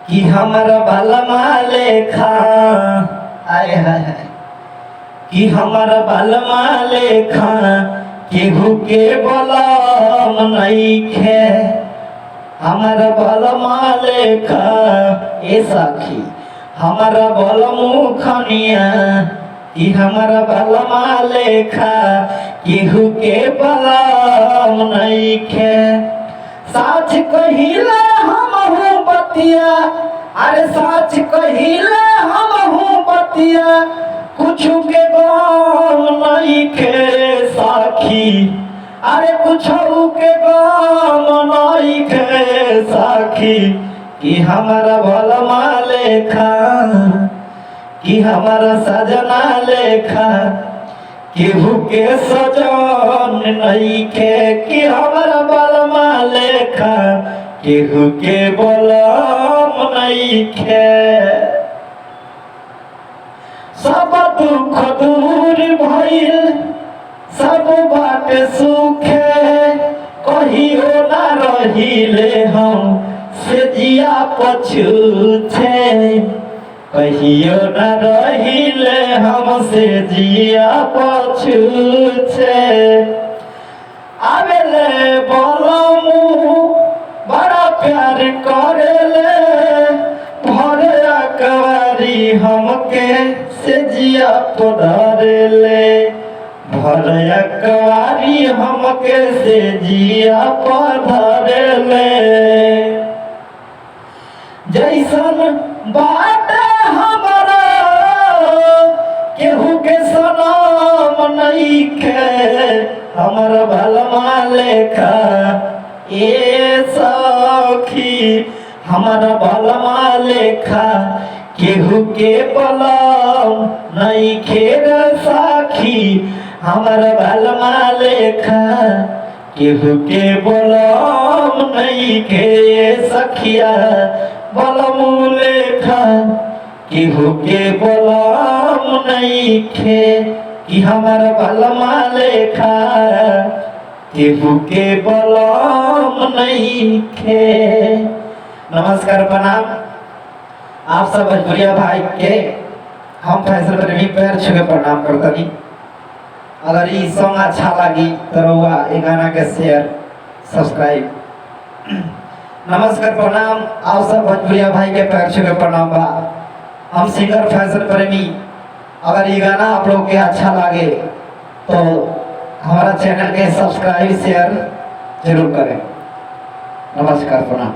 कि हमारा बालमा लेखा आए है कि हमारा बालमा लेखा केहू के बलम नइखे। हमारा बालमा लेखा ए सखी हमारा बलमु खनिया कि हमारा बालमा लेखा केहू के बलम नइखे। साच कहिला हमहु बतिया अरे साच कहिला हमहु बतिया कुछु के गम नइखे साखी अरे कुछु के गम नइखे साखी कि हमारा भलमा लेखा कि हमारा सजना लेखा केहू के सजन नइखे। कि हमारा बलमा लेखा केहू के बलम नइखे। सब दुख दूर भइल सब बाटे सुखे कहियो ना रहिले हम से जिया पछूछे। कहियो न रहिले हमसे जिया पछूछे। आवेले बलमु बड़ा प्यार करेले भरे अकवारी हमके से जिया पधरेले। भरे अकवारी हमके से जिया पधरेले। जैसन बात हमारा केहू के सलाम नइखे। हमारा भलमा लेखा ए सखी हमारा भलमा लेखा केहू के बलम नइखे रे साखी। हमारा भलमा लेखा केहू के बलम नइखे सखिया बलमु लेखा केहू के बलम नइखे। कि हमारा बलमा लेखा केहू के बलम नइखे। नमस्कार प्रणाम आप सब भोजपुरिया भाई के हम फैसल प्रेमी पैर छुके प्रणाम करतनी। अगर ये सॉन्ग अच्छा लगी तो रउआ ये गाना के शेयर सब्सक्राइब। नमस्कार प्रणाम आप सब भोजपुरिया भाई के पैर छुके प्रणाम बा। हम सिंगर फैसल प्रेमी। अगर ये गाना आप लोग के अच्छा लगे तो हमारा चैनल के सब्सक्राइब शेयर जरूर करें। नमस्कार प्रणाम।